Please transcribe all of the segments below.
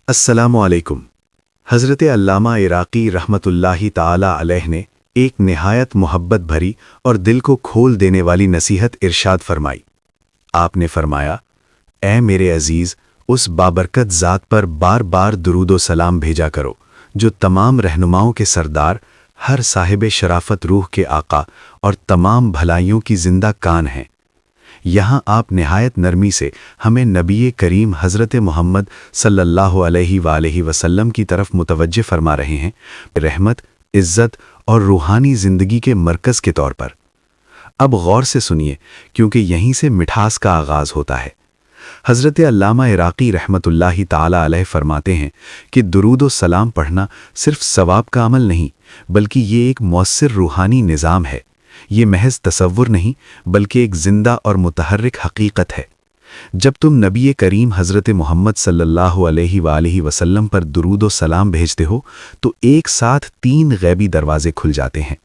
السلام علیکم۔ حضرت علامہ عراقی رحمۃ اللہ تعالی علیہ نے ایک نہایت محبت بھری اور دل کو کھول دینے والی نصیحت ارشاد فرمائی۔ آپ نے فرمایا، اے میرے عزیز، اس بابرکت ذات پر بار بار درود و سلام بھیجا کرو جو تمام رہنماؤں کے سردار، ہر صاحب شرافت روح کے آقا اور تمام بھلائیوں کی زندہ کان ہیں۔ یہاں آپ نہایت نرمی سے ہمیں نبی کریم حضرت محمد صلی اللہ علیہ وآلہ وسلم کی طرف متوجہ فرما رہے ہیں، رحمت، عزت اور روحانی زندگی کے مرکز کے طور پر۔ اب غور سے سنیے، کیونکہ یہیں سے مٹھاس کا آغاز ہوتا ہے۔ حضرت علامہ عراقی رحمۃ اللہ تعالی علیہ فرماتے ہیں کہ درود و سلام پڑھنا صرف ثواب کا عمل نہیں، بلکہ یہ ایک مؤثر روحانی نظام ہے۔ یہ محض تصور نہیں، بلکہ ایک زندہ اور متحرک حقیقت ہے۔ جب تم نبی کریم حضرت محمد صلی اللہ علیہ وآلہ وسلم پر درود و سلام بھیجتے ہو تو ایک ساتھ 3 غیبی دروازے کھل جاتے ہیں۔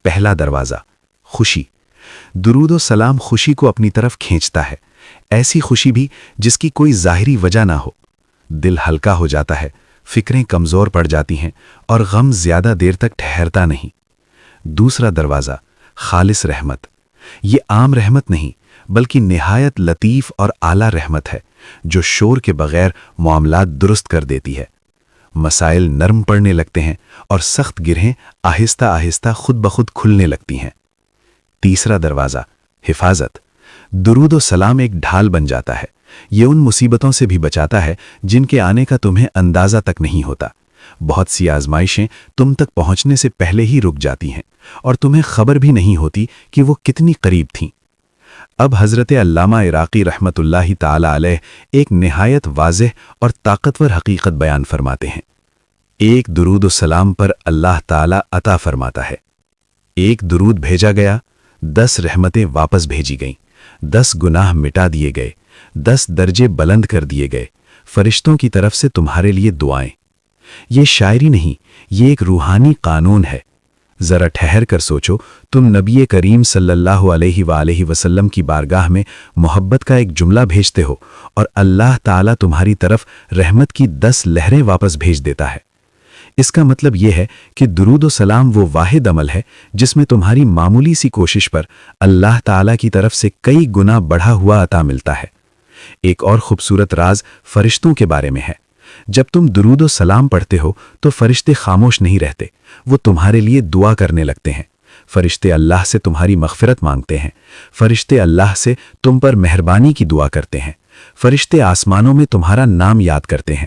پہلا دروازہ، خوشی۔ درود و سلام خوشی کو اپنی طرف کھینچتا ہے، ایسی خوشی بھی جس کی کوئی ظاہری وجہ نہ ہو۔ دل ہلکا ہو جاتا ہے، فکریں کمزور پڑ جاتی ہیں اور غم زیادہ دیر تک ٹھہرتا نہیں۔ دوسرا دروازہ، خالص رحمت۔ یہ عام رحمت نہیں، بلکہ نہایت لطیف اور اعلیٰ رحمت ہے، جو شور کے بغیر معاملات درست کر دیتی ہے۔ مسائل نرم پڑنے لگتے ہیں اور سخت گرہیں آہستہ آہستہ خود بخود کھلنے لگتی ہیں۔ تیسرا دروازہ، حفاظت۔ درود و سلام ایک ڈھال بن جاتا ہے۔ یہ ان مصیبتوں سے بھی بچاتا ہے جن کے آنے کا تمہیں اندازہ تک نہیں ہوتا۔ بہت سی آزمائشیں تم تک پہنچنے سے پہلے ہی رک جاتی ہیں اور تمہیں خبر بھی نہیں ہوتی کہ وہ کتنی قریب تھیں۔ اب حضرت علامہ عراقی رحمۃ اللہ تعالی علیہ ایک نہایت واضح اور طاقتور حقیقت بیان فرماتے ہیں۔ ایک درود و سلام پر اللہ تعالی عطا فرماتا ہے۔ ایک درود بھیجا گیا، 10 رحمتیں واپس بھیجی گئیں، 10 گناہ مٹا دیے گئے، 10 درجے بلند کر دیے گئے، فرشتوں کی طرف سے تمہارے لیے دعائیں۔ یہ شاعری نہیں، یہ ایک روحانی قانون ہے۔ ذرا ٹھہر کر سوچو، تم نبی کریم صلی اللہ علیہ وآلہ وسلم کی بارگاہ میں محبت کا ایک جملہ بھیجتے ہو اور اللہ تعالیٰ تمہاری طرف رحمت کی 10 لہریں واپس بھیج دیتا ہے۔ اس کا مطلب یہ ہے کہ درود و سلام وہ واحد عمل ہے جس میں تمہاری معمولی سی کوشش پر اللہ تعالیٰ کی طرف سے کئی گنا بڑھا ہوا عطا ملتا ہے۔ ایک اور خوبصورت راز فرشتوں کے بارے میں ہے۔ جب تم درود و سلام پڑھتے ہو تو فرشتے خاموش نہیں رہتے، وہ تمہارے لیے دعا کرنے لگتے ہیں۔ فرشتے اللہ سے تمہاری مغفرت مانگتے ہیں، فرشتے اللہ سے تم پر مہربانی کی دعا کرتے ہیں، فرشتے آسمانوں میں تمہارا نام یاد کرتے ہیں۔